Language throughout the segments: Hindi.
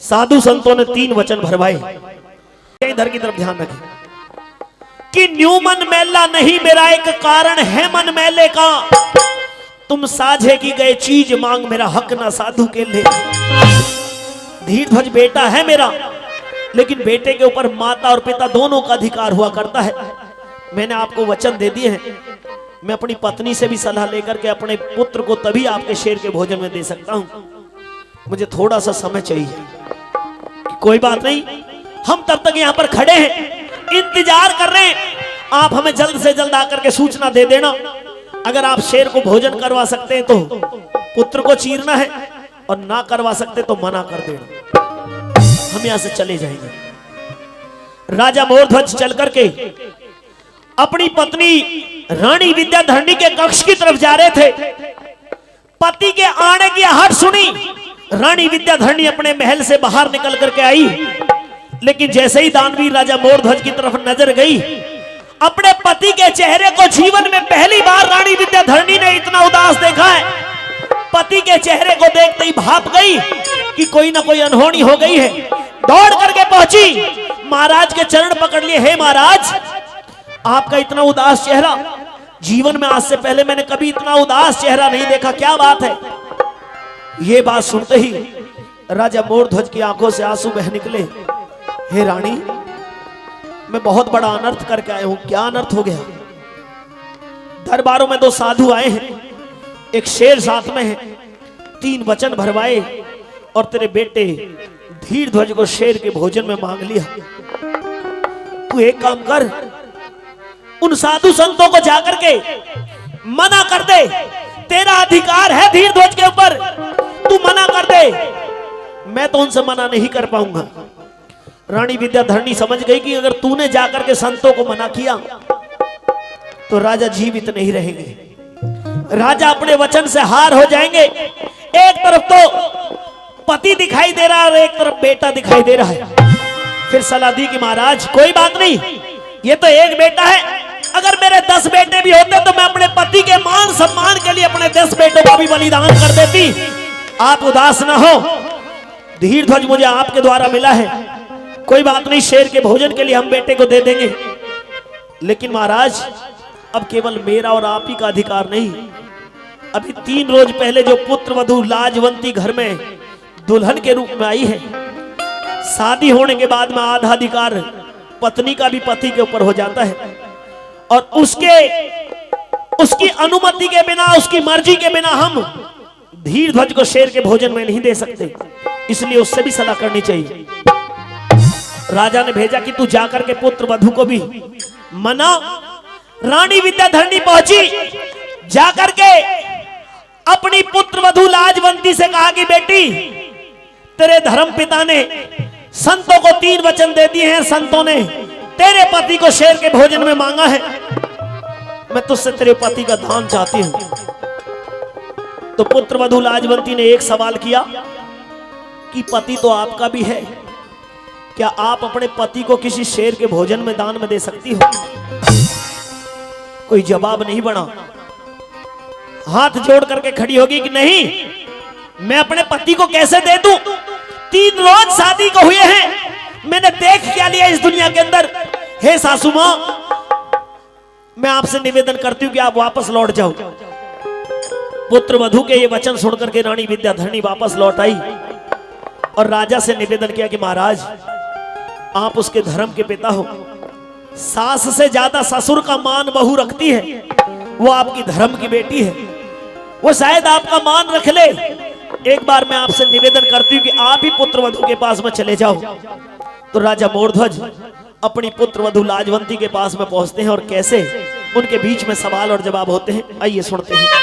साधु संतों ने 3 वचन भरवाए। इधर की तरफ ध्यान रखें कि न्यू मन मैला नहीं मेरा एक कारण है मन मैले का, तुम साझे की गए चीज मांग मेरा हक ना साधु के ले। धीरध्वज बेटा है मेरा, लेकिन बेटे के ऊपर माता और पिता दोनों का अधिकार हुआ करता है। मैंने आपको वचन दे दिए हैं, मैं अपनी पत्नी से भी सलाह लेकर के अपने पुत्र को तभी आपके शेर के भोजन में दे सकता हूं। मुझे थोड़ा सा समय चाहिए। कोई बात नहीं, हम तब तक यहां पर खड़े हैं, इंतजार कर रहे हैं। आप हमें जल्द से जल्द आकर के सूचना दे देना। अगर आप शेर को भोजन करवा सकते हैं तो पुत्र को चीरना है, और ना करवा सकते तो मना कर देना। हम यहां से चले जाएंगे। राजा मोरध्वज चल करके अपनी पत्नी रानी विद्याधरणी के कक्ष की तरफ जा रहे थे। पति के आने की आहट सुनी, रानी विद्याधरणी अपने महल से बाहर निकल करके आई। लेकिन जैसे ही दानवीर राजा मोरध्वज की तरफ नजर गई, अपने पति के चेहरे को जीवन में पहली बार रानी विद्याधरणी ने इतना उदास देखा है। पति के चेहरे को देखते ही भाप गई कि कोई ना कोई अनहोनी हो गई है। दौड़ करके पहुंची, महाराज के चरण पकड़ लिए। हे महाराज, आपका इतना उदास चेहरा, जीवन में आज से पहले मैंने कभी इतना उदास चेहरा नहीं देखा, क्या बात है? ये बात सुनते ही राजा मोरध्वज की आंखों से आंसू बह निकले। हे रानी, मैं बहुत बड़ा अनर्थ करके आया हूं। क्या अनर्थ हो गया? दरबारों में 2 साधु आए हैं, एक शेर साथ में है, 3 वचन भरवाए और तेरे बेटे धीरध्वज को शेर के भोजन में मांग लिया। तू एक काम कर, उन साधु संतों को जाकर के मना कर दे। तेरा अधिकार है धीरध्वज के ऊपर, तू मना कर दे। मैं तो उनसे मना नहीं कर पाऊंगा। रानी विद्याधरणी समझ गई कि अगर तूने जाकर के संतों को मना किया तो राजा जीवित नहीं रहेंगे, राजा अपने वचन से हार हो जाएंगे। एक तरफ तो पति दिखाई दे रहा है और एक तरफ बेटा दिखाई दे रहा है। फिर सलाह दी कि महाराज कोई बात नहीं, ये तो एक बेटा है, अगर मेरे 10 बेटे भी होते तो मैं अपने पति के मान सम्मान के लिए अपने 10 बेटों का भी बलिदान कर देती। आप उदास ना हो, धीरध्वज मुझे आपके द्वारा मिला है, कोई बात नहीं, शेर के भोजन के लिए हम बेटे को दे देंगे। लेकिन महाराज, अब केवल मेरा और आप ही का अधिकार नहीं, अभी 3 रोज पहले जो पुत्र वधू लाजवंती घर में दुल्हन के रूप में आई है, शादी होने के बाद में आधा अधिकार पत्नी का भी पति के ऊपर हो जाता है, और उसकी अनुमति के बिना, उसकी मर्जी के बिना हम धीरध्वज को शेर के भोजन में नहीं दे सकते। इसलिए उससे भी सलाह करनी चाहिए। राजा ने भेजा कि तू जाकर के पुत्र वधू को भी मना। रानी विद्याधरणी पहुंची, जाकर के अपनी पुत्र वधू लाजवंती से कहा कि बेटी, तेरे धर्म पिता ने संतों को 3 वचन दे दिए हैं, संतों ने तेरे पति को शेर के भोजन में मांगा है, मैं तुझसे तेरे पति का दान चाहती हूं। तो पुत्र वधू लाजवंती ने एक सवाल किया कि पति तो आपका भी है, क्या आप अपने पति को किसी शेर के भोजन में दान में दे सकती हो? कोई जवाब नहीं बना। हाथ जोड़ करके खड़ी होगी कि नहीं, मैं अपने पति को कैसे दे दूं? 3 रोज शादी को हुए हैं, मैंने देख क्या लिया इस दुनिया के अंदर। हे सासू मां, मैं आपसे निवेदन करती हूं कि आप वापस लौट जाओ। पुत्र वधू के ये वचन सुनकर के रानी विद्याधरणी वापस लौट आई और राजा से निवेदन किया कि महाराज, आप उसके धर्म के पिता हो, सास से ज्यादा ससुर का मान बहू रखती है, वो आपकी धर्म की बेटी है, वो शायद आपका मान रख ले। एक बार मैं आपसे निवेदन करती हूँ कि आप ही पुत्र वधू के पास में चले जाओ। तो राजा मोरध्वज अपनी पुत्र वधू लाजवंती के पास में पहुंचते हैं और कैसे उनके बीच में सवाल और जवाब होते हैं, आइए सुनते हैं।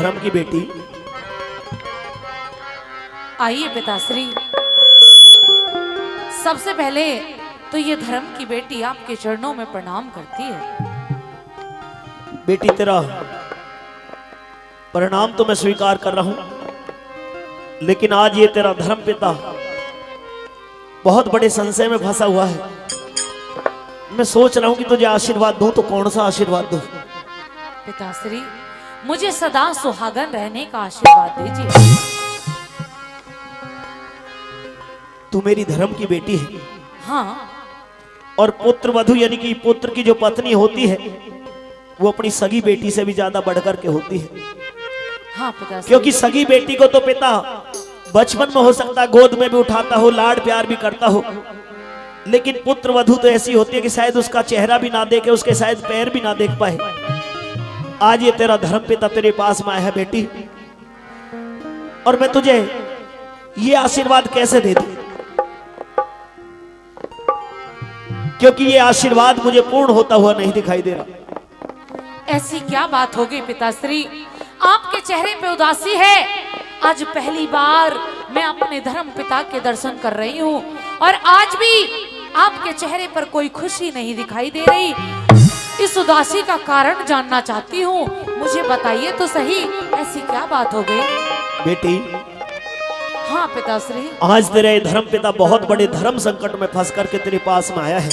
धर्म की बेटी। आइए पिताश्री, सबसे पहले तो ये धर्म की बेटी आपके चरणों में प्रणाम करती है। बेटी तेरा प्रणाम तो मैं स्वीकार कर रहा हूं, लेकिन आज ये तेरा धर्म पिता बहुत बड़े संशय में फंसा हुआ है। मैं सोच रहा हूं कि तुझे आशीर्वाद दूं तो कौन सा आशीर्वाद दूं। पिताश्री, मुझे सदा सुहागन रहने का आशीर्वाद दीजिए। तू मेरी धर्म की बेटी है। हाँ, और पुत्र वधु यानी कि पुत्र की जो पत्नी होती है वो अपनी सगी बेटी से भी ज्यादा बढ़कर के होती है। हाँ पिताश्री, क्योंकि सगी बेटी को तो पिता बचपन में हो सकता है गोद में भी उठाता हो, लाड प्यार भी करता हो, लेकिन पुत्र वधु तो ऐसी होती है कि शायद उसका चेहरा भी ना देखे, उसके शायद पैर भी ना देख पाए। आज ये तेरा धर्म पिता तेरे पास में आया है बेटी, और मैं तुझे ये आशीर्वाद कैसे दे दूं, क्योंकि ये आशीर्वाद मुझे पूर्ण होता हुआ नहीं दिखाई दे रहा। ऐसी क्या बात हो गई पिताश्री, आपके चेहरे पे उदासी है। आज पहली बार मैं अपने धर्म पिता के दर्शन कर रही हूँ और आज भी आपके चेहरे पर कोई खुशी नहीं दिखाई दे रही। इस उदासी का कारण जानना चाहती हूँ, मुझे बताइए तो सही, ऐसी क्या बात हो गई। बेटी, हाँ पिताश्री, आज तेरे धर्म पिता बहुत बड़े धर्म संकट में फंस करके तेरे पास में आया है,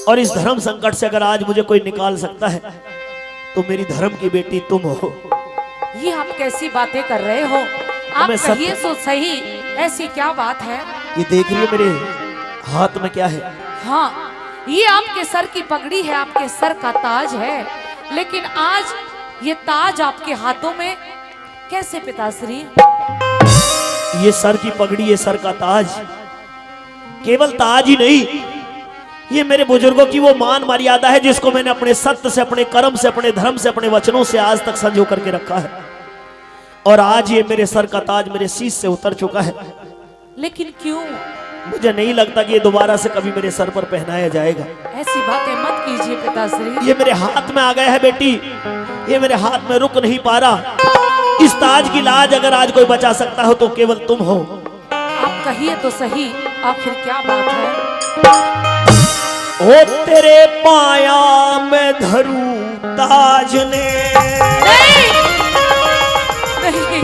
और इस धर्म संकट से अगर आज मुझे कोई निकाल सकता है तो मेरी धर्म की बेटी तुम हो। ये आप कैसी बातें कर रहे हो, आप कहिए तो सही, ऐसी क्या बात है। ये देख रही है मेरे हाथ में क्या है। हाँ, ये आपके सर की पगड़ी है, आपके सर का ताज है, लेकिन आज ये ताज आपके हाथों में कैसे पिताश्री। ये सर की पगड़ी, ये सर का ताज केवल ताज ही नहीं, ये मेरे बुजुर्गों की वो मान मर्यादा है जिसको मैंने अपने सत्य से, अपने कर्म से, अपने धर्म से, अपने वचनों से आज तक संजो करके रखा है, और आज ये मेरे सर का ताज मेरे शीश से उतर चुका है। लेकिन क्यों? मुझे नहीं लगता कि ये दोबारा से कभी मेरे सर पर पहनाया जाएगा। ऐसी बातें मत कीजिए पिताश्री। ये मेरे हाथ में आ गया है बेटी, ये मेरे हाथ में रुक नहीं पा रहा। इस ताज की लाज अगर आज कोई बचा सकता हो तो केवल तुम हो। आप कहिए तो सही, आखिर क्या बात है। ओ तेरे पाया में धरूं ताज ने, नहीं।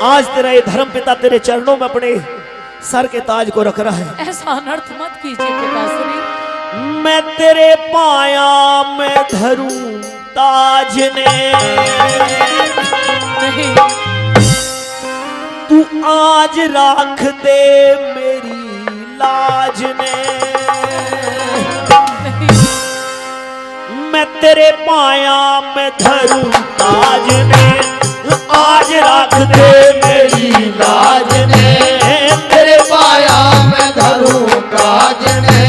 आज तेरा ये धर्म पिता तेरे चरणों में अपने सर के ताज को रख रहा है। ऐसा अनर्थ मत कीजिए पिताश्री। मैं तेरे पाया में धरूं ताज ने, नहीं। तू आज राख दे मेरी लाज ने। मैं तेरे पाया में धरूं ताज ने, आज राख दे मेरी लाज ने। तेरे पाया में धरूं ताज ने,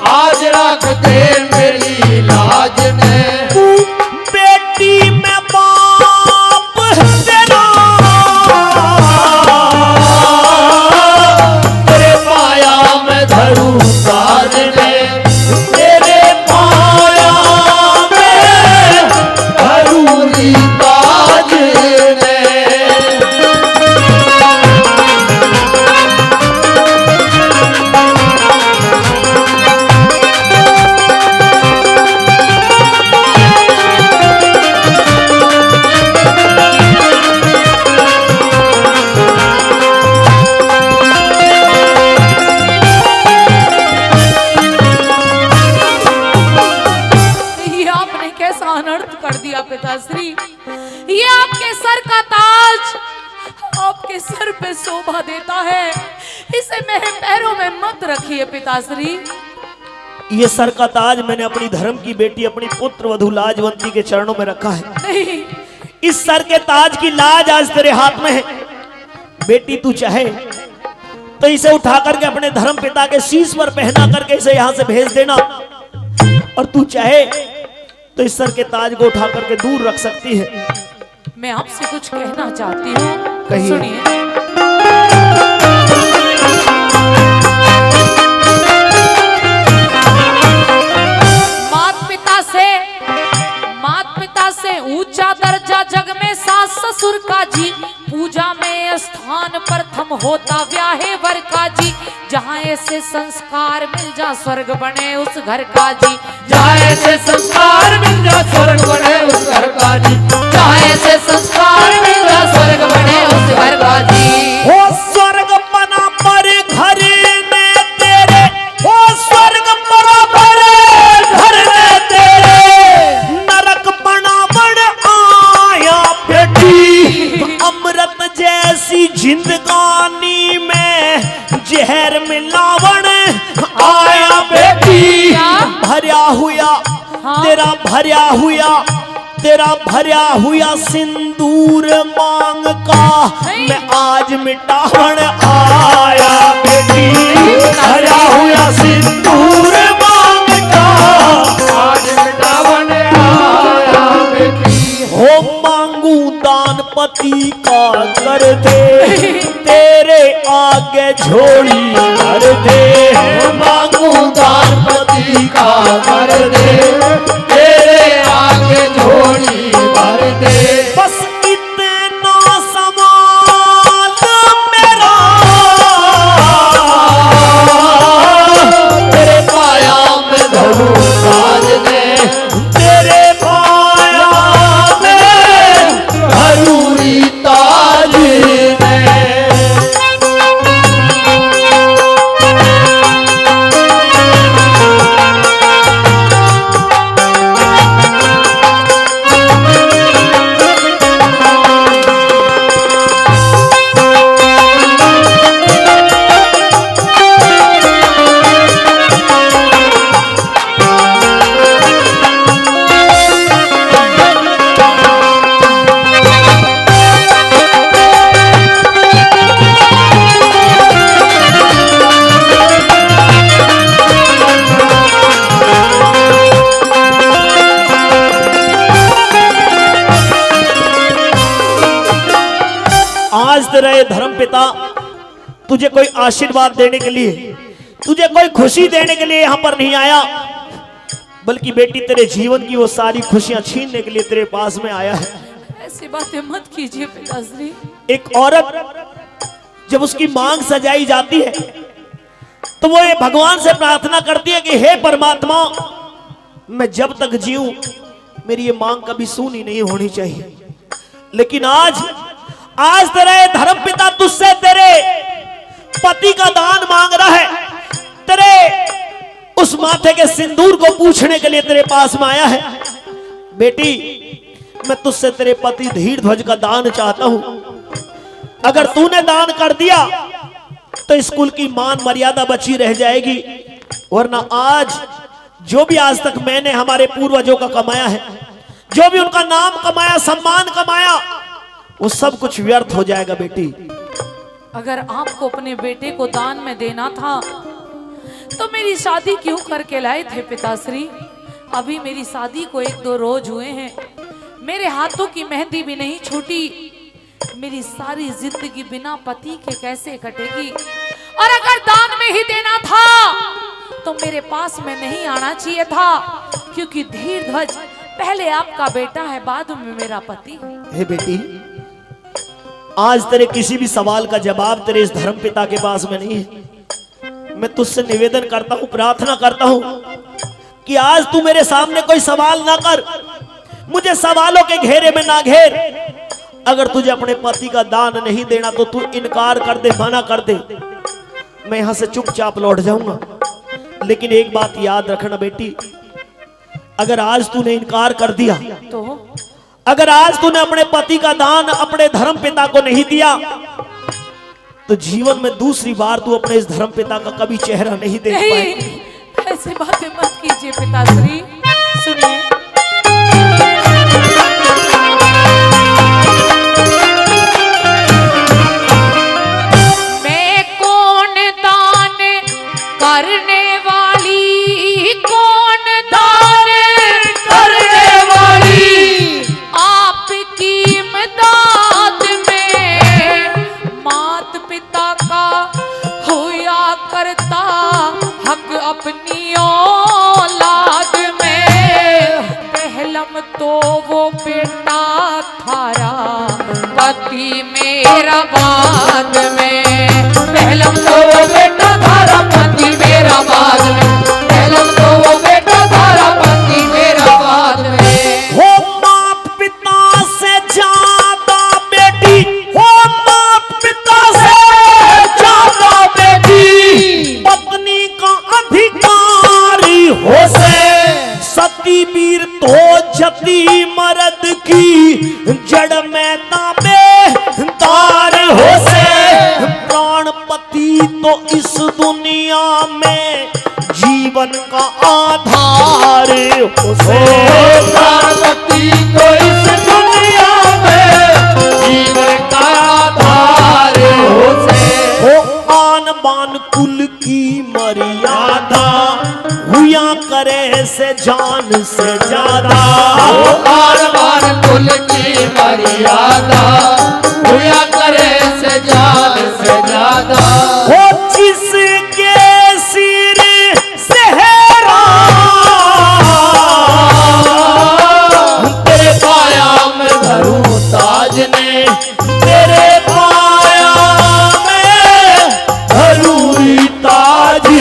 आज राख दे मेरी लाज ने। बेटी में बाप तेरा, तेरे पाया में धरूं ताज ने, तेरे पाया में धरूं ताज ने। पिताश्री, ये आपके सर का ताज आपके सर पे शोभा देता है, इसे मेरे पैरों में मत रखिए पिताश्री। ये सर का ताज मैंने अपनी धर्म की बेटी, अपनी पुत्र वधु लाजवंती के चरणों में रखा है। नहीं, इस सर के ताज की लाज आज तेरे हाथ में है। बेटी तू चाहे तो इसे उठा करके अपने धर्म पिता के शीश पर पहना करके इसे यहां से भेज देना, और तू चाहे तो इस सर के ताज को उठा करके दूर रख सकती है। मैं आपसे कुछ कहना चाहती हूँ, कहिए। सुनिए। मात पिता से ऊंचा दर्जा ससुर का जी, पूजा में स्थान प्रथम होता व्याहे वर का जी। जहाँ ऐसे संस्कार मिल जा स्वर्ग बने उस घर का जी। जहाँ ऐसे संस्कार मिल जा स्वर्ग बने उस घर का जी। जहाँ ऐसे संस्कार मिल जा स्वर्ग बने उस घर का जी। हो स्वर्ग बना पर घर में तेरे, हो स्वर्ग बना पर घर में तेरे, नरक बना बड़ आया बेटी। अमृत जैसी जिंदगानी में जहर मिलावण आया बेटी। भरया हुआ तेरा भरया हुआ सिंदूर मांग का मैं आज मिटावण आया बेटी। भरया हुआ सिंदूर मांग का आज मिटावन आया बेटी। हो मांगू दान पति का कर दे, तेरे आगे झोली भर दे। मांगू दान पति का कर दे, तेरे आगे झोली भर दे। बस इतना सवाल मेरा, तेरे पाया में धरूं ताज दे, तेरे पाया में धरूरी ताज दे। आज तेरा ये धर्म पिता तुझे कोई आशीर्वाद देने के लिए, तुझे कोई खुशी देने के लिए यहाँ पर नहीं आया, बल्कि बेटी तेरे जीवन की वो सारी खुशियां छीनने के लिए तेरे पास में आया है। ऐसी बातें मत कीजिए पिताश्री। एक औरत जब उसकी मांग सजाई जाती है तो वो ये भगवान से प्रार्थना करती है कि हे परमात्मा, मैं जब तक जीऊं मेरी ये मांग कभी सूनी नहीं होनी चाहिए। लेकिन आज तेरा ये धर्म पिता तुझसे तेरे पति का दान मांग रहा है, तेरे उस माथे के सिंदूर को पूछने के लिए तेरे पास में आया है। बेटी, मैं तुझसे तेरे पति धीर ध्वज का दान चाहता हूं। अगर तूने दान कर दिया तो स्कूल की मान मर्यादा बची रह जाएगी, वरना आज जो भी आज तक मैंने हमारे पूर्वजों का कमाया है, जो भी उनका नाम कमाया, सम्मान कमाया, वो सब कुछ व्यर्थ हो जाएगा। बेटी, अगर आपको अपने बेटे को दान में देना था तो मेरी शादी क्यों करके लाए थे पिताश्री? अभी मेरी शादी को 1-2 रोज हुए हैं, मेरे हाथों की मेहंदी भी नहीं छूटी। मेरी सारी जिंदगी बिना पति के कैसे कटेगी? और अगर दान में ही देना था तो मेरे पास में नहीं आना चाहिए था, क्योंकि धीर ध्वज पहले आपका बेटा है, बाद में मेरा पति। हे बेटी, आज तेरे किसी भी सवाल का जवाब तेरे इस धर्म पिता के पास में नहीं है। मैं तुझसे निवेदन करता हूं, प्रार्थना करता हूं कि आज तू मेरे सामने कोई सवाल ना कर, मुझे सवालों के घेरे में ना घेर। अगर तुझे अपने पति का दान नहीं देना तो तू इनकार कर दे, मना कर दे, मैं यहां से चुपचाप लौट जाऊंगा। लेकिन एक बात याद रखना बेटी, अगर आज तूने इनकार कर दिया, तो अगर आज तूने अपने पति का दान अपने धर्म पिता को नहीं दिया, तो जीवन में दूसरी बार तू अपने इस धर्म पिता का कभी चेहरा नहीं देख पाएगी। ऐसी बातें मत कीजिए पिताश्री। सुनिए, मैं कौन दान करने वाली, कौन दान करने वाली, आपकी इमदाद में मात पिता का होया करता हक अपनी औलाद में। पति मेरा बाद में, पहलम तो वो बेटा धारा पति मेरा बाद में, पहलम तो वो बेटा धारा पति मेरा बाद में। हो माँ पिता से ज्यादा बेटी, हो माँ पिता से ज्यादा बेटी, पत्नी का अधिकारी हो से, सती वीर तो जती मर्द की, जड़ में ताबे दार हो से, प्राणपति तो इस दुनिया में जीवन का आधार हो से, प्राणपति तो इस दुनिया में जीवन का आधार हो से, हो आन बान कुल की मर्यादा, हुआ करे से जान से ज्यादा, बार बार कुल की मर्यादा, हुआ करे से जान से ज्यादा, हो जिसके सिर सेहरा, तेरे पाया में धरूं ताज ने, तेरे पाया में धरूं ताज ने,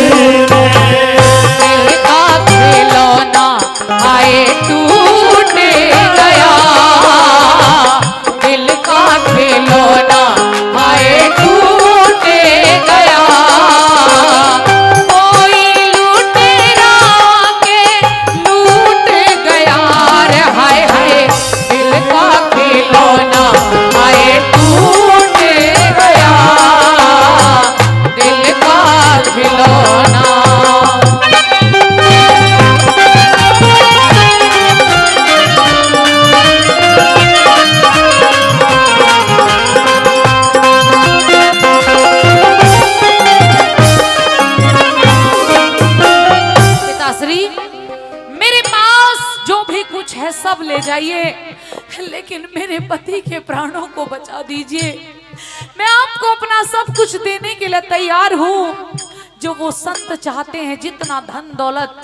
का खिलौना आए टूट गया, दिल का खिलौना आए टूट गया, कोई लुटेरा के लूट गया रे, हाय हाय दिल का खिलौना आए टूट गया, दिल का खिलौना। पिताश्री, मेरे पास जो भी कुछ है सब ले जाइए, लेकिन मेरे पति के प्राणों को बचा दीजिए। मैं आपको अपना सब कुछ देने के लिए तैयार हूँ। जो वो संत चाहते हैं, जितना धन दौलत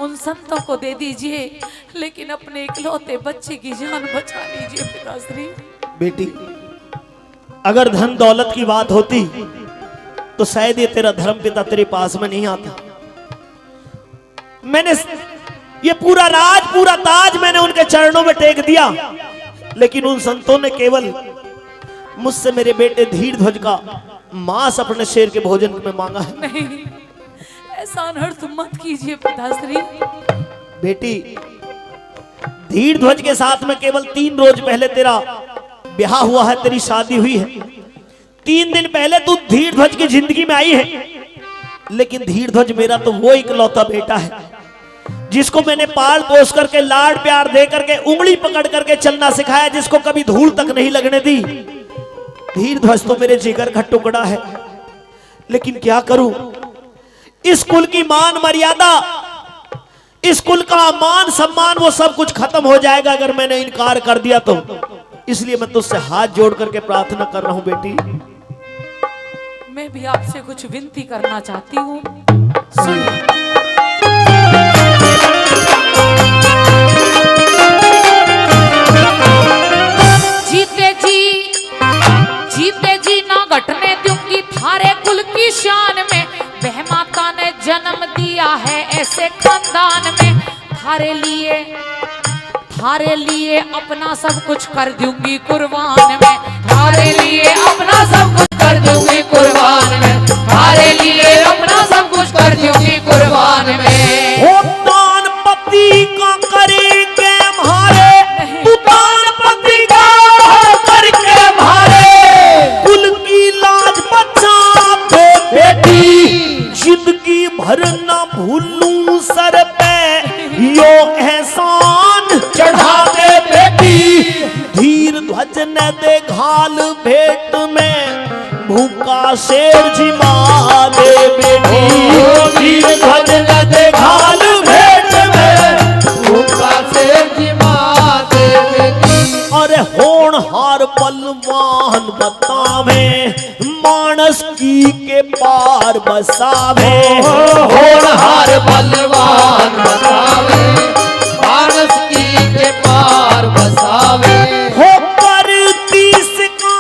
उन संतों को दे दीजिए, लेकिन अपने इकलौते बच्चे की जान बचा लीजिए पिताश्री। बेटी, अगर धन दौलत की बात होती तो शायद ये तेरा धर्मपिता तेरे पास में नहीं आता। मैंने ये पूरा राज, पूरा ताज मैंने उनके चरणों में टेक दिया, लेकिन उन संतों ने केवल मुझसे मेरे बेटे धीर ध्वज का मांस अपने शेर के भोजन में मांगा है। नहीं, ऐसा अनर्थ मत कीजिए पिताश्री। बेटी, धीर ध्वज के साथ में केवल 3 रोज पहले तेरा ब्याह हुआ है, तेरी शादी हुई है। 3 दिन पहले तू धीर ध्वज की जिंदगी में आई है, लेकिन धीर ध्वज मेरा तो वो इकलौता बेटा है जिसको मैंने पाल पोस करके, लाड प्यार दे करके, उंगली पकड़ करके चलना सिखाया, जिसको कभी धूल तक नहीं लगने दी। धीर ध्वज तो मेरे जिगर का टुकड़ा है, लेकिन क्या करूं, इस कुल की मान मर्यादा, इस कुल का मान सम्मान, वो सब कुछ खत्म हो जाएगा अगर मैंने इनकार कर दिया तो। इसलिए मैं तुझसे हाथ जोड़ करके प्रार्थना कर रहा हूं बेटी। मैं भी आपसे कुछ विनती करना चाहती हूँ, सुनिए। जीते जी ना घटने दूंगी थारे कुल की शान में, वह माता ने जन्म दिया है ऐसे खानदान में, थारे लिए अपना सब कुछ कर दूंगी कुर्बान में, थारे लिए अपना सब कुछ कर दूंगी कुर्बान में, थारे लिए अपना सब कुछ कर दूंगी कुर्बान में। हो दान पति का करेंगे हमारे, तू दान पति का करके हमारे, कुल की लाज बचा दे बेटी, जिंदगी भर ना भूलूं सर पे यो एहसान चढ़ा दे बेटी। धीर ध्वज न दे घाल भेंट में, भूखा शेर जिमा दे बेटी। धीर ध्वज न दे घाल भेंट में, भूखा शेर जिमा दे बेटी। अरे होनहार बलवान बतावे, मानस की के पार बसावे, होनहार बलवान बतावे, मानस की के पार बसावे। हो करती सिका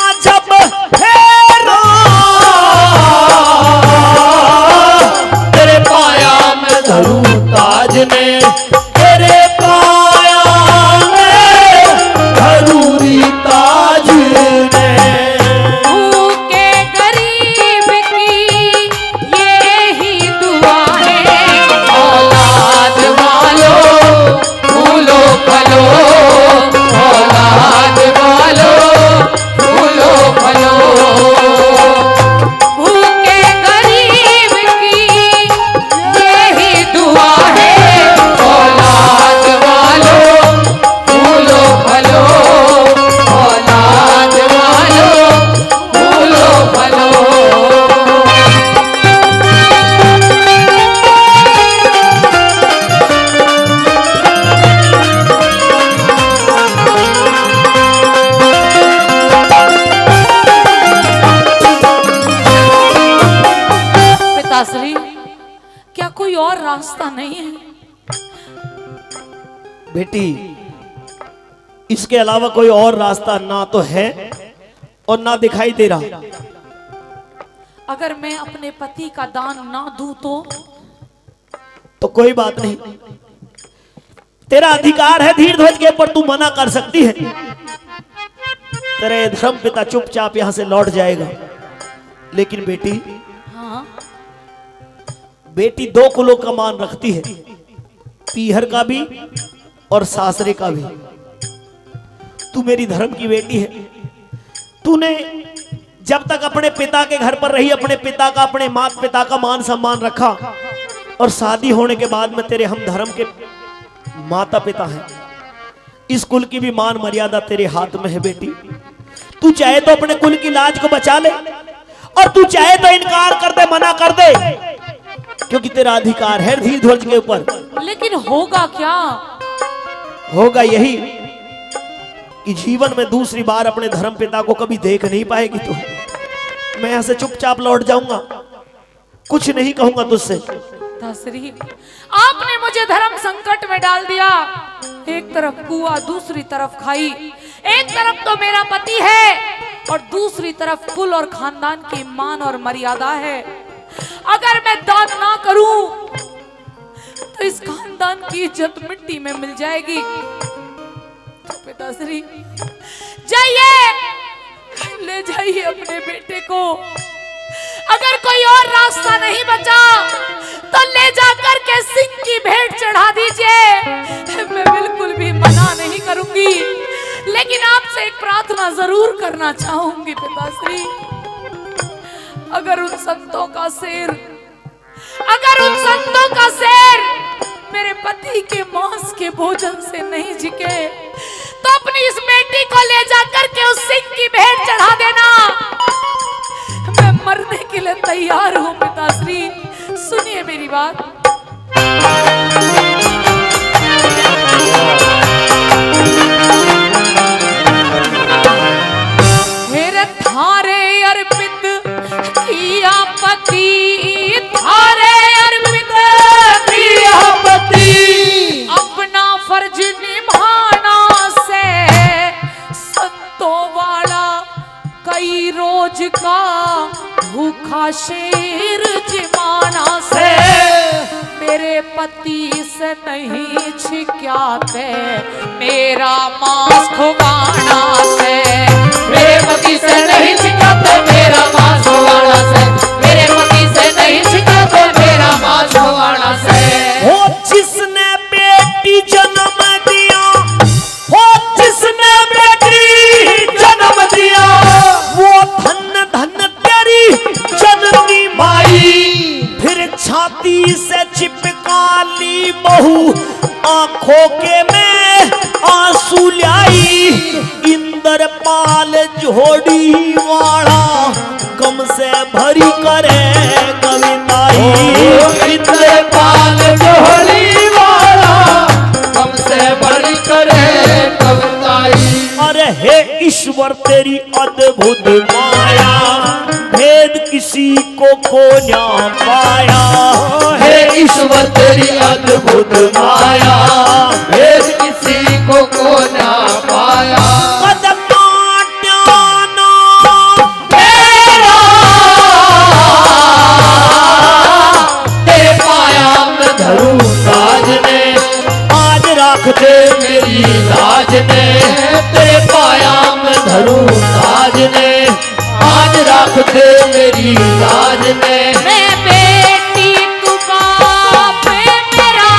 रास्ता नहीं है? बेटी, इसके अलावा कोई और रास्ता ना तो है और ना दिखाई दे रहा। अगर मैं अपने पति का दान ना दूं तो कोई बात नहीं, तेरा अधिकार है धीर ध्वज के ऊपर, तू मना कर सकती है। तेरे धर्म पिता चुपचाप यहां से लौट जाएगा। लेकिन बेटी, हाँ, बेटी दो कुलों का मान रखती है, पीहर का भी और सासरे का भी। तू मेरी धर्म की बेटी है। तूने जब तक अपने पिता के घर पर रही, अपने पिता का, अपने माता पिता का मान सम्मान रखा, और शादी होने के बाद में तेरे हम धर्म के माता पिता हैं। इस कुल की भी मान मर्यादा तेरे हाथ में है बेटी। तू चाहे तो अपने कुल की लाज को बचा ले, और तू चाहे तो इनकार कर दे, मना कर दे, क्योंकि तेरा अधिकार है धीर ध्वज के ऊपर। लेकिन होगा क्या? होगा यही कि जीवन में दूसरी बार अपने धर्म पिता को कभी देख नहीं पाएगी तू। मैं यहां से चुपचाप लौट जाऊंगा, कुछ नहीं कहूंगा तुझसे। दासरी, आपने मुझे धर्म संकट में डाल दिया। एक तरफ कुआं, दूसरी तरफ खाई। एक तरफ तो मेरा पति है और दूसरी तरफ कुल और खानदान की मान और मर्यादा है। अगर मैं दान ना करूं तो इस खानदान की इज्जत मिट्टी में मिल जाएगी। तो पिताश्री, जाइए, ले जाइए अपने बेटे को। अगर कोई और रास्ता नहीं बचा तो ले जाकर के सिंह की भेंट चढ़ा दीजिए। मैं बिल्कुल भी मना नहीं करूंगी, लेकिन आपसे एक प्रार्थना जरूर करना चाहूंगी पिताश्री। अगर उन संतों का शेर मेरे पति के मांस के भोजन से नहीं झिके तो अपनी इस बेटी को ले जाकर के उस सिंह की भेंट चढ़ा देना। मैं मरने के लिए तैयार हूं पिताश्री, सुनिए मेरी बात। मेरे थारे अर्पित किया पति, थारे अर्पित किया पति, अपना फर्ज निभाना से संतों वाला कई रोज का भूखा शेर जिमाना से। मेरे पति से नहीं छिक्याते मेरा मांस खुबाना से। मेरे पति से नहीं छिकाते मेरा मांस खुबाना से। मेरे पति से नहीं छिकाते मेरा मांस खुबाना से। हो जिसने बेटी जन्म दिया, हो जिसने बेटी जन्म दिया, वो धन धन तेरी जननी माई। फिर छाती से चिपका ली बहू, आंखों के में आंसू लाई। इंद्रपाल जोड़ी वाला कम से भरी करे कविताई। इंद्रपाल जोड़ी वाला कम से भरी करे कविताई। अरे हे ईश्वर तेरी अद्भुत माया, भेद किसी को ना पाया। हे ईश्वर तेरी अद्भुत माया, भेद किसी को ना पाया। कद काट्याना तेरा तेरे पाया में धरूं ताज ने, आज राख दे मेरी लाज ने। तेरे पाया में धरूं ताज ने, आज राख दे मेरी लाज ने। मैं बेटी तू बाप मेरा,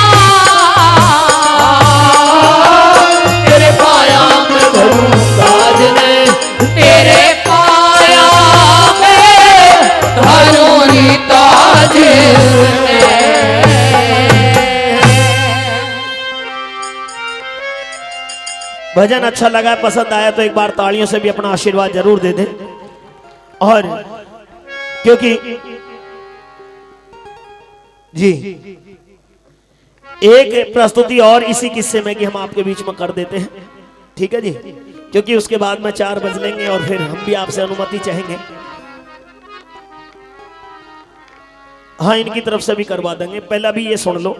तेरे पाया में धरूं ताज ने। तेरे पाया में धरूं नी ताज ने। भजन अच्छा लगा, पसंद आया तो एक बार तालियों से भी अपना आशीर्वाद जरूर दे दें। और क्योंकि जी एक प्रस्तुति और इसी किस्से में कि हम आपके बीच में कर देते हैं, ठीक है जी, क्योंकि उसके बाद में 4 बज लेंगे और फिर हम भी आपसे अनुमति चाहेंगे। हाँ, इनकी तरफ से भी करवा देंगे। पहला भी ये सुन लो,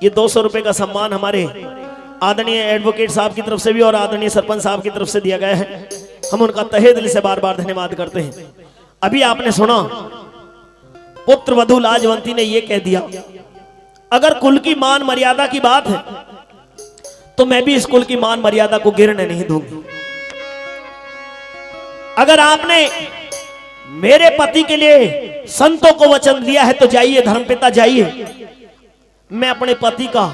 ये 200 रुपए का सम्मान हमारे आदरणीय एडवोकेट साहब की तरफ से भी और आदरणीय सरपंच साहब की तरफ से दिया गया है। हम उनका तहे दिल से बार बार धन्यवाद करते हैं। अभी आपने सुना पुत्र वधु लाजवंती ने यह कह दिया, अगर कुल की मान मर्यादा की बात है तो मैं भी इस कुल की मान मर्यादा को गिरने नहीं दूंगी। अगर आपने मेरे पति के लिए संतों को वचन दिया है तो जाइए धर्मपिता जाइए, मैं अपने पति का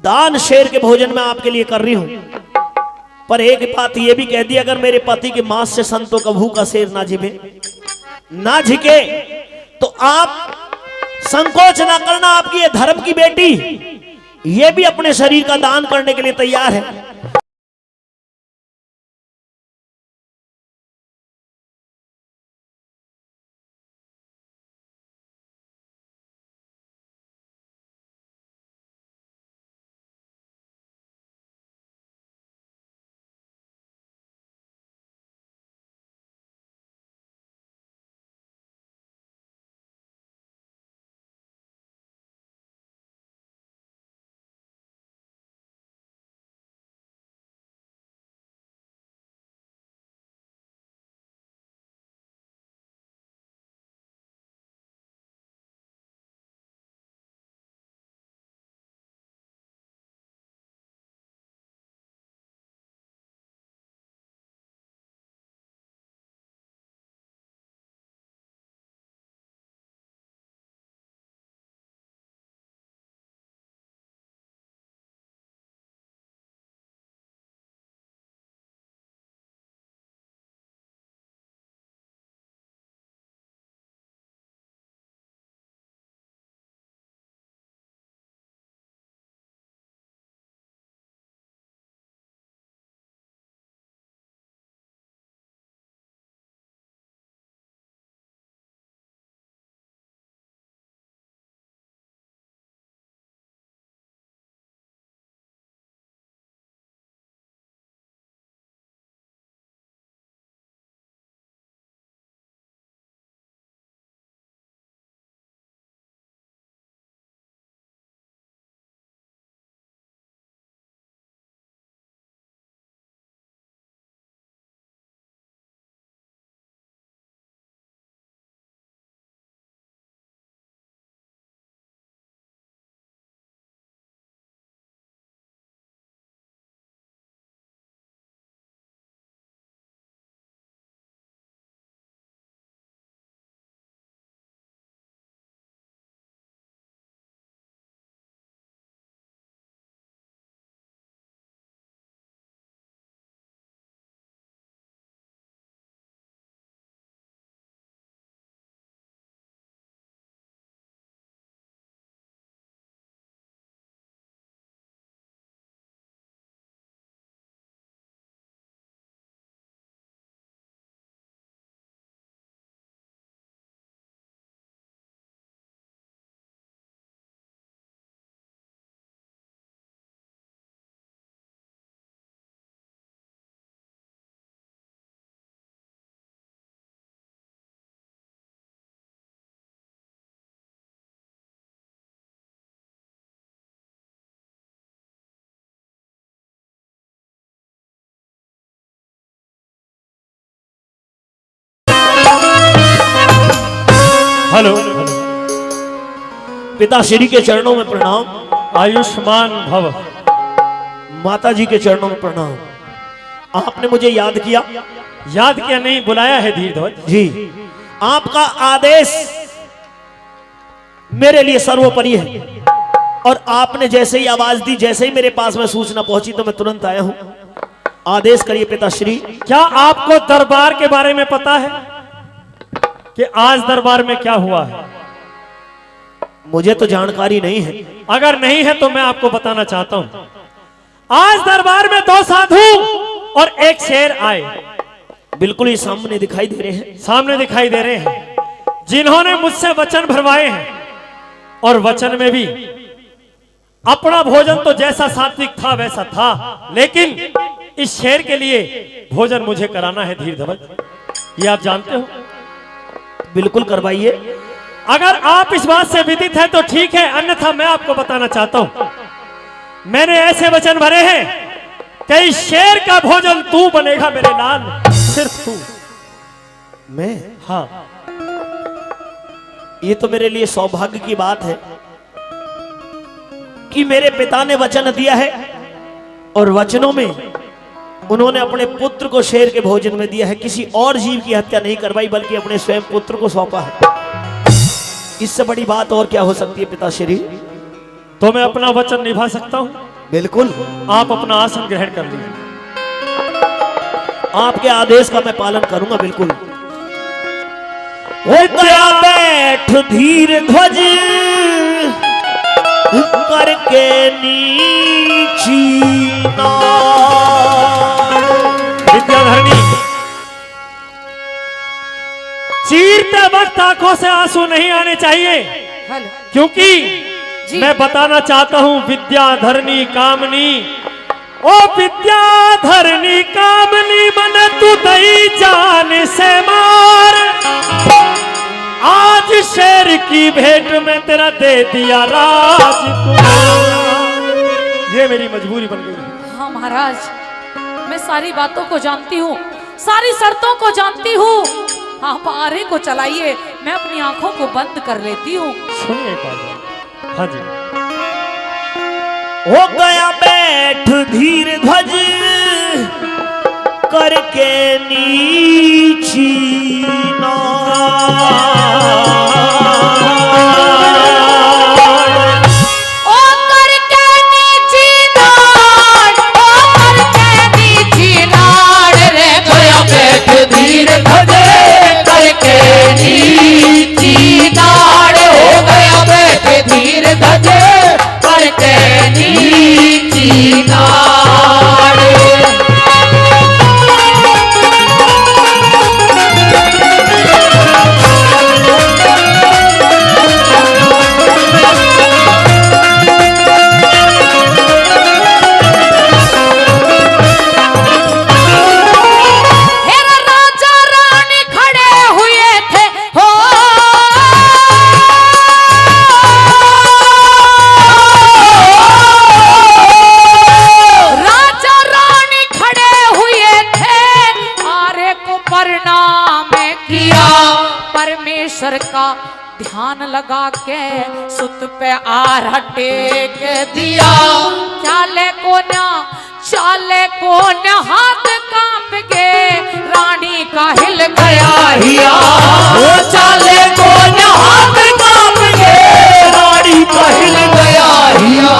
दान शेर के भोजन में आपके लिए कर रही हूं। पर एक बात यह भी कह दी, अगर मेरे पति के मांस से संतों का भूखा शेर ना झिके तो आप संकोच ना करना, आपकी ये धर्म की बेटी ये भी अपने शरीर का दान करने के लिए तैयार है। हेलो, पिताश्री के चरणों में प्रणाम। आयुष्मान भव। माता जी के चरणों में प्रणाम। आपने मुझे याद किया? याद किया नहीं, बुलाया है धीर ध्वज जी। आपका आदेश मेरे लिए सर्वोपरि है और आपने जैसे ही आवाज दी, जैसे ही मेरे पास में सूचना पहुंची तो मैं तुरंत आया हूं। आदेश करिए पिताश्री। क्या आपको दरबार के बारे में पता है कि आज दरबार में क्या हुआ है? मुझे तो जानकारी नहीं है। अगर नहीं है तो मैं आपको बताना चाहता हूं। आज दरबार में 2 साधु और 1 शेर आए। बिल्कुल ही सामने दिखाई दे रहे हैं। सामने दिखाई दे रहे हैं, जिन्होंने मुझसे वचन भरवाए हैं और वचन में भी अपना भोजन तो जैसा सात्विक था वैसा था, लेकिन इस शेर के लिए भोजन मुझे कराना है धीर ध्वज, ये आप जानते हो। बिल्कुल करवाइए। अगर आप इस बात से विदित हैं तो ठीक है, अन्यथा मैं आपको बताना चाहता हूं, मैंने ऐसे वचन भरे हैं कि इस शेर का भोजन तू बनेगा मेरे लाल, सिर्फ तू। मैं? हाँ, ये तो मेरे लिए सौभाग्य की बात है कि मेरे पिता ने वचन दिया है और वचनों में उन्होंने अपने पुत्र को शेर के भोजन में दिया है। किसी और जीव की हत्या नहीं करवाई, बल्कि अपने स्वयं पुत्र को सौंपा है। इससे बड़ी बात और क्या हो सकती है पिताश्री? तो मैं अपना वचन निभा सकता हूं। बिल्कुल, आप अपना आसन ग्रहण कर लीजिए। आपके आदेश का मैं पालन करूंगा। बिल्कुल। हो गया बैठ धीर ध्वज करके नीची विद्याधरणी, चीरते वक्त आंखों से आंसू नहीं आने चाहिए, हेलो क्योंकि जी। मैं बताना चाहता हूं विद्याधरणी कामनी, ओ विद्याधरणी कामनी मन तू दई जान से मार, आज शेर की भेंट में तेरा दे दिया राजकुमार। ये मेरी मजबूरी बन गई है। हाँ महाराज, मैं सारी बातों को जानती हूँ, सारी शर्तों को जानती हूँ। आप आरे को चलाइए, मैं अपनी आंखों को बंद कर लेती हूँ। सुनिए एक बात। हाँ जी। हो गया बैठ धीर ध्वज करके नीची धीर धजे करके नीची नाड़, हो गया बैठ धीर धजे करके नीची नाड़। परमेश्वर का ध्यान लगा के सुत पे आरा टेक दिया, चाले को न हाथ कांप गए, रानी का हिल गया हिया। चाले को न हाथ कांप गए, रानी का हिल गया हिया।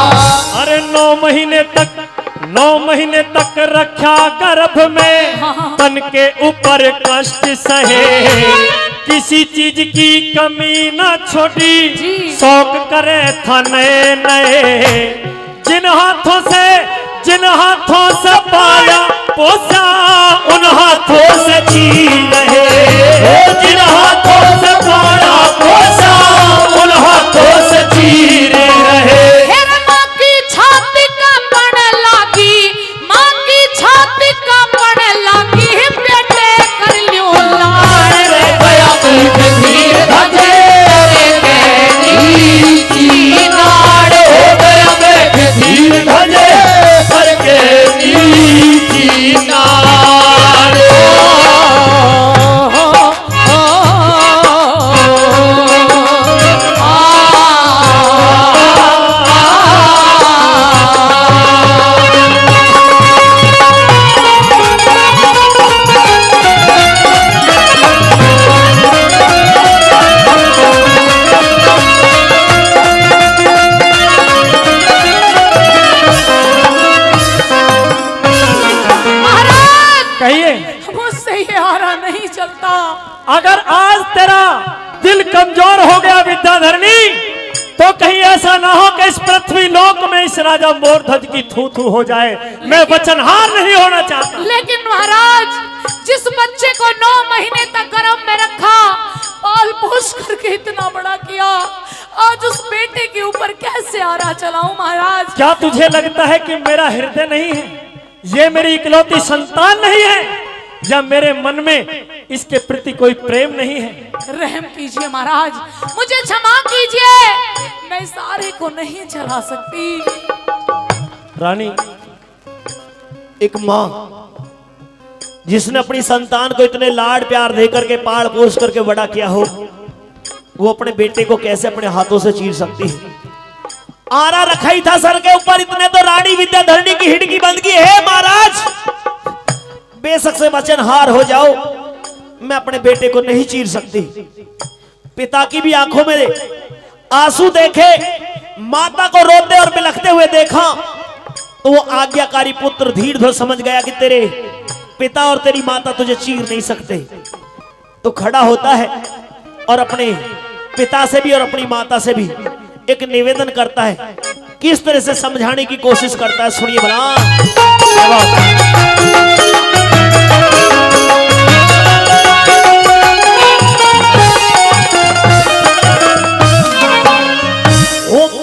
अरे 9 महीने तक रखा गर्भ में, तन के ऊपर कष्ट सहे, किसी चीज की कमी न छोड़ी, शौक करे था नए नए, जिन हाथों से पाया पोसा, उन हाथों से जी रहे, जिन हाथों से पाया पोसा, उन हाथों से जी रहे। माँ की छाती का पड़ लागी, माँ की छाती का पड़ लागी, बेटे कर लियो लाड़। धीर धजे करके नीची नाड़, हो गया बैठ धीर धजे करके नीची नाड़। मुझसे ये हारा नहीं चलता। अगर आज तेरा दिल कमजोर हो गया विद्याधरणी, तो कहीं ऐसा ना हो कि इस पृथ्वी लोक में इस राजा मोरध्वज की थू थू हो जाए। मैं वचनहार नहीं होना चाहता। लेकिन महाराज, जिस बच्चे को 9 महीने तक गर्भ में रखा, पाल पोस करके इतना बड़ा किया, आज उस बेटे के ऊपर कैसे आरा चलाऊं महाराज? क्या तुझे लगता है कि मेरा हृदय नहीं है, ये मेरी इकलौती संतान नहीं है? या मेरे मन में इसके प्रति कोई प्रेम नहीं है? रहम कीजिए महाराज, मुझे क्षमा कीजिए, मैं सारे को नहीं चला सकती। रानी, एक माँ जिसने अपनी संतान को इतने लाड प्यार देकर के पाल पोस करके बड़ा किया हो, वो अपने बेटे को कैसे अपने हाथों से चीर सकती है? आरा रखा ही था सर के ऊपर, इतने तो रानी विद्याधरणी की हिड़की बंद की है। महाराज, बेशक से वचन हार हो जाओ, मैं अपने बेटे को नहीं चीर सकती। पिता की भी आंखों में आंसू देखे, माता को रोते और बिलखते हुए देखा, तो वो आज्ञाकारी पुत्र धीर धो समझ गया कि तेरे पिता और तेरी माता तुझे चीर नहीं सकते। तो खड़ा होता है और अपने पिता से भी और अपनी माता से भी एक निवेदन करता है। किस तरह से समझाने की कोशिश करता है, सुनिए भला।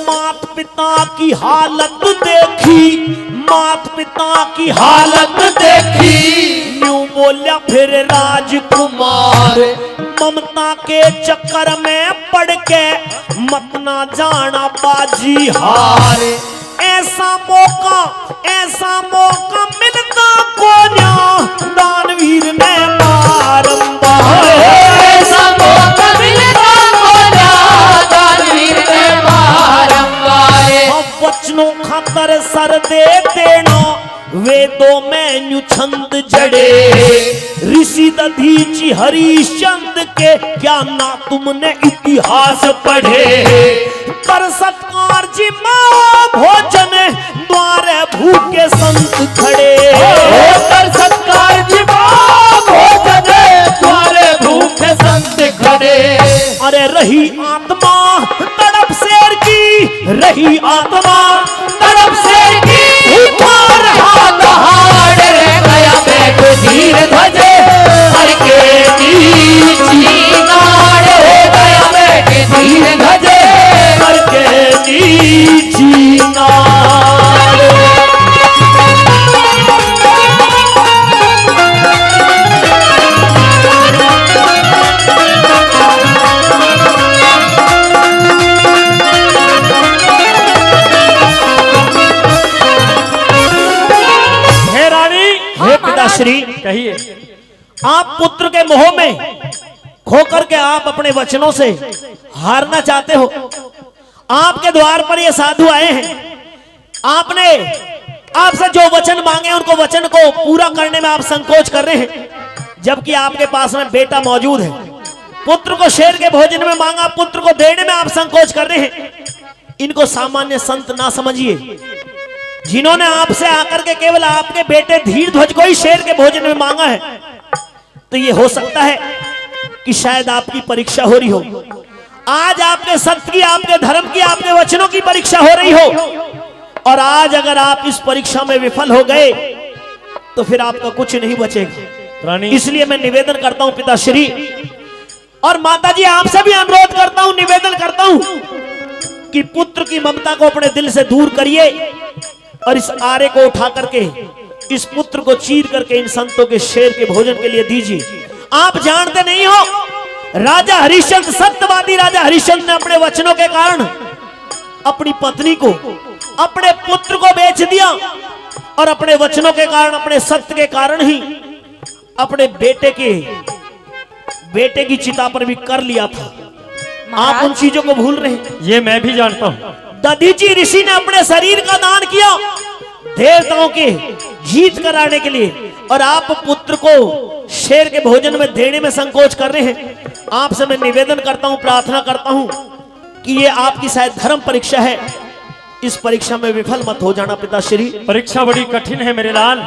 मात पिता की हालत देखी, मात पिता की हालत देखी, यूं बोला फिर राजकुमार, ममता के चक्कर में पड़ के मत ना जाना बाजी हार। ऐसा मौका मिलता को ना, दानवीर ने बारंबार। ऐसा मौका मिलता को ना, दानवीर ने बारंबार। वचनों खातर सर दे देना, वेदों में न्यू छंद जड़े, ऋषि दधीचि हरिश्चंद्र के क्या ना तुमने इतिहास पढ़े। कर सत्कार जी माँ भोजन, द्वारे भूखे संत खड़े। कर सत्कार जी माँ भोजन, द्वारे भूखे संत खड़े। अरे रही आत्मा तड़प शेर की, रही आत्मा तड़प शेर की, ऊपर हाथ हाड़ रह गया बैठ धीर ध्वजे, हर के नीची नाड़ हो गया बैठ धीर ध्वजे, हर के नीची नाड़। श्री कहिए। आप पुत्र के मोह में खोकर के आप अपने वचनों से हारना चाहते हो। आपके द्वार पर ये साधु आए हैं, आपने आपसे जो वचन मांगे उनको वचन को पूरा करने में आप संकोच कर रहे हैं, जबकि आपके पास में बेटा मौजूद है। पुत्र को शेर के भोजन में मांगा, पुत्र को देने में आप संकोच कर रहे हैं। इनको सामान्य संत ना समझिए। जिन्होंने आपसे आकर के केवल आपके बेटे धीर ध्वज को ही शेर के भोजन में मांगा है, तो ये हो सकता है कि शायद आपकी परीक्षा हो रही हो। आज आपके सत्य की, आपके धर्म की, आपके वचनों की परीक्षा हो रही हो। और आज अगर आप इस परीक्षा में विफल हो गए तो फिर आपका कुछ नहीं बचेगा। इसलिए मैं निवेदन करता हूं पिताश्री और माताजी, आपसे भी अनुरोध करता हूं, निवेदन करता हूं कि पुत्र की ममता को अपने दिल से दूर करिए और इस आरे को उठा करके इस पुत्र को चीर करके इन संतों के शेर के भोजन के लिए दीजिए। आप जानते नहीं हो, राजा हरिश्चंद्र, सत्यवादी राजा हरिश्चंद्र ने अपने वचनों के कारण अपनी पत्नी को, अपने पुत्र को बेच दिया और अपने वचनों के कारण, अपने सत्य के कारण ही अपने बेटे की चिता पर भी कर लिया था। आप उन चीजों को भूल रहे हैं। ये मैं भी जानता हूं। दधीचि ऋषि ने अपने शरीर का दान किया देवताओं के जीत कराने के लिए, और आप पुत्र को शेर के भोजन में देने में संकोच कर रहे हैं। आपसे मैं निवेदन करता हूं, प्रार्थना करता हूं कि ये आपकी शायद धर्म परीक्षा है, इस परीक्षा में विफल मत हो जाना पिताश्री। परीक्षा बड़ी कठिन है मेरे लाल,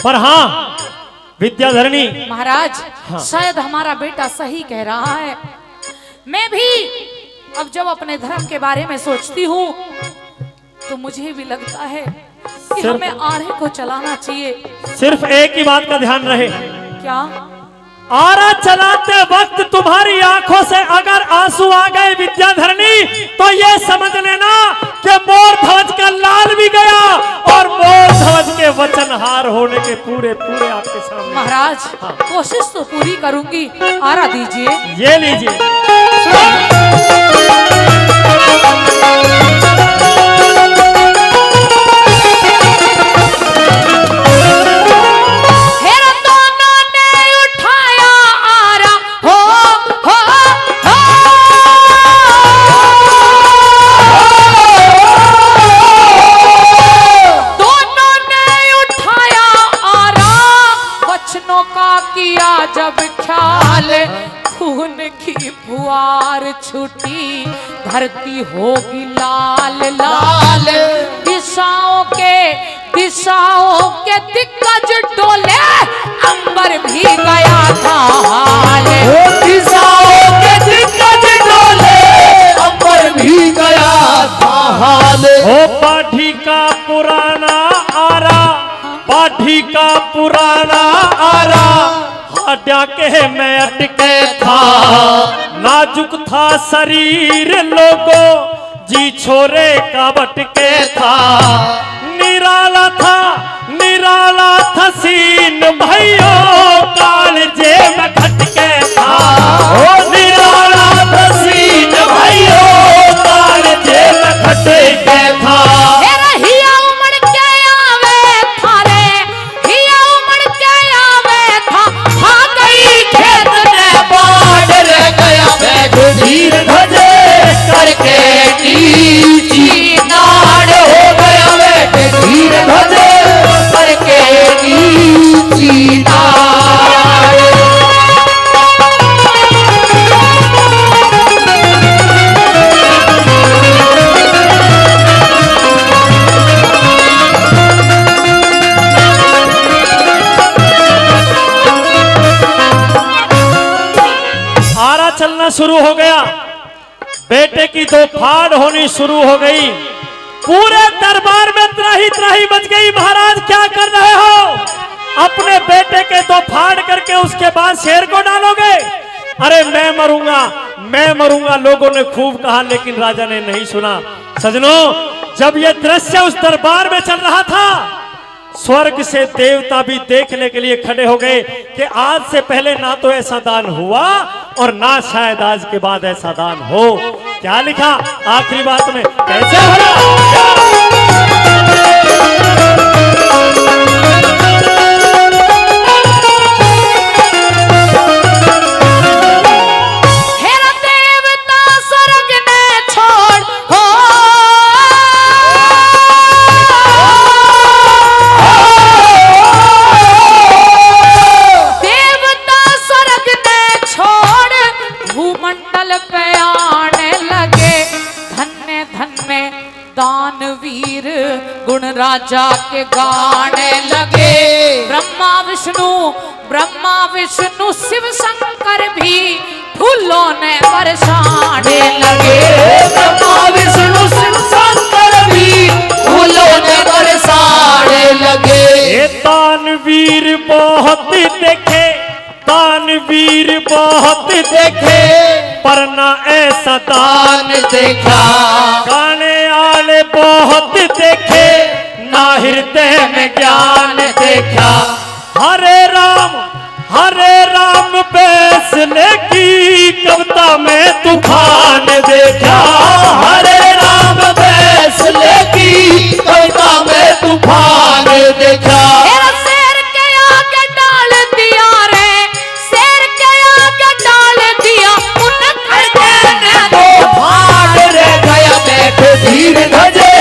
पर हाँ विद्याधरणी महाराज, शायद हमारा बेटा सही कह रहा है। मैं भी अब जब अपने धर्म के बारे में सोचती हूँ तो मुझे भी लगता है कि हमें आरे को चलाना चाहिए। सिर्फ एक ही बात का ध्यान रहे, क्या? आरा चलाते वक्त तुम्हारी आंखों से अगर आंसू आ गए विद्याधरणी, तो ये समझ लेना कि मोर ध्वज का लाल भी गया और मोर ध्वज के वचनहार होने के पूरे पूरे आपके सामने। महाराज कोशिश तो पूरी करूंगी, आरा दीजिए। ये लीजिए। जब ख्याल खून की फुहार छूटी, धरती होगी लाल लाल। दिशाओं के दिग्गज डोले, अंबर भी गया था हाल। दिशाओं के दिग्गज डोले, अंबर भी गया था हाल। ओ पाठी का पुराना आरा, पाठी का पुराना आरा, डाके में अटके था। नाजुक था शरीर लोगों, जी छोरे का बटके था। निराला था सीन भाइयों, कालजे में खटके था। ओ निराला था सीन भाइयों, कालजे में खटके था। धीर धजे करके नीची नाड़ हो गया बेटे, धीर धजे करके नीची नाड़। आरा चलना शुरू हो गया, बेटे की दो फाड़ होनी शुरू हो गई। पूरे दरबार में त्राही मच गई। महाराज क्या कर रहे हो? अपने बेटे के दो फाड़ करके उसके बाद शेर को डालोगे? अरे मैं मरूंगा लोगों ने खूब कहा, लेकिन राजा ने नहीं सुना। सजनों, जब यह दृश्य उस दरबार में चल रहा था, स्वर्ग से देवता भी देखने के लिए खड़े हो गए कि आज से पहले ना तो ऐसा दान हुआ और ना शायद आज के बाद ऐसा दान हो। क्या लिखा आखिरी बात में, कैसे हो रहा? दानवीर गुण राजा के गाने लगे। ब्रह्मा विष्णु शिव शंकर भी फूलों ने बरसाने लगे। ब्रह्मा विष्णु शिव शंकर भी फूलों ने बरसाने लगे। ये दानवीर बहुत देखे, दानवीर बहुत देखे, पर ना ऐसा दान देखा। गाने आले बहुत देखे, ना हृदय में ज्ञान देखा। हरे राम फैसले की कविता में तूफान देखा। हरे राम फैसले की कविता में तूफान देखा। शेर के आगे डाल दिया रे, शेर के आगे डाल दिया, तो फाड़ रे गया बैठे, धीर धजे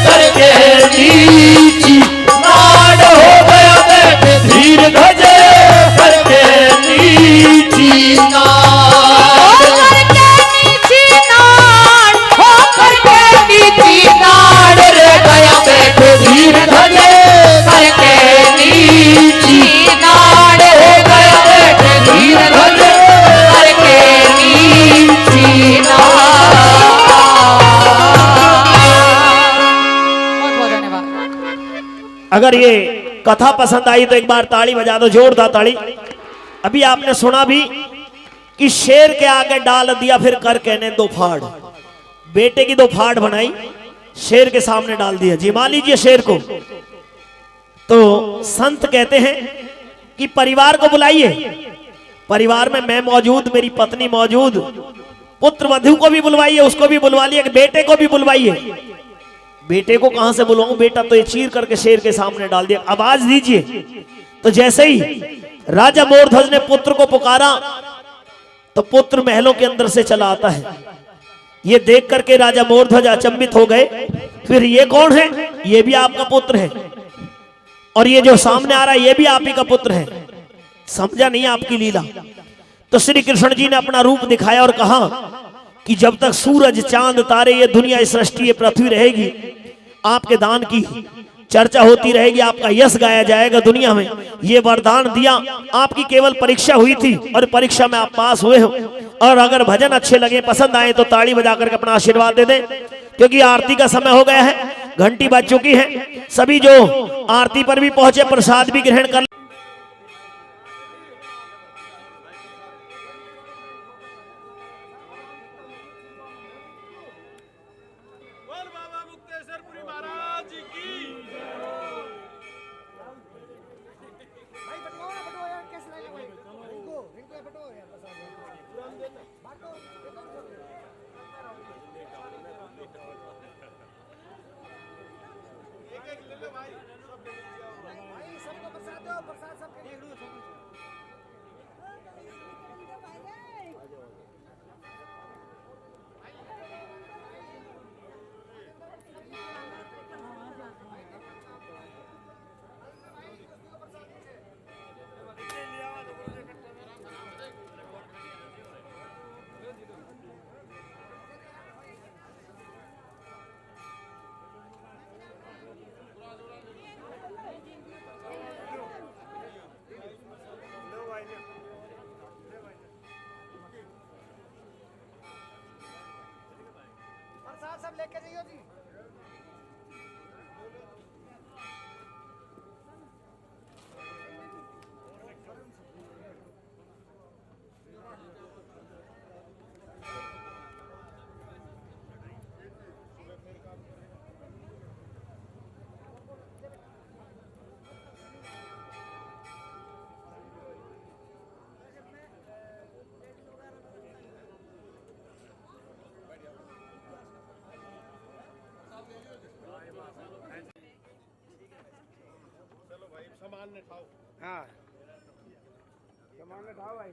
करके नीची नाड़ हो गया बैठे, धीर धजे करके नीची नाड़। करके नीची नाड़, हो करके नीची नाड़ रे गया बैठे, धीर धजे करके नीची नाड़ हो गया बैठे, धीर धजे करके नीची नाड़। बहुत बहुत धन्यवाद। अगर ये कथा पसंद आई तो एक बार ताली बजा दो, जोरदार ताली। अभी आपने सुना भी कि शेर के आगे डाल दिया फिर कर कहने दो फाड़। बेटे की दो फाड़ बनाई, शेर के सामने डाल दिया। जिमा लीजिए शेर को। तो संत कहते हैं कि परिवार को बुलाइए। परिवार में मैं मौजूद, मेरी पत्नी मौजूद, पुत्र वधु को भी बुलवाइए, उसको भी बुलवा लिया, बेटे को भी बुलवाइए। बेटे को कहां से बुलवाऊं, बेटा तो ये चीर करके शेर के सामने डाल दिया, आवाज दीजिए। तो जैसे ही राजा मोरध्वज ने पुत्र को पुकारा तो पुत्र महलों के अंदर से चला आता है। ये देख करके राजा मोरध्वज अचंभित हो गए, फिर ये कौन है? ये भी आपका पुत्र है, और ये जो सामने आ रहा है ये भी आप ही का पुत्र है। समझा नहीं आपकी लीला। तो श्री कृष्ण जी ने अपना रूप दिखाया और कहा कि जब तक सूरज चांद तारे, ये दुनिया, इस सृष्टि, ये पृथ्वी रहेगी, आपके दान की चर्चा होती रहेगी, आपका यश गाया जाएगा दुनिया में। ये वरदान दिया, आपकी केवल परीक्षा हुई थी और परीक्षा में आप पास हुए हो। और अगर भजन अच्छे लगे, पसंद आए तो ताड़ी बजा करके अपना आशीर्वाद दे दें, क्योंकि आरती का समय हो गया है, घंटी बज चुकी है। सभी जो आरती पर भी पहुंचे प्रसाद भी ग्रहण कर। सब लेके जाइए जी। हाँ सामान ने ठाओ भाई।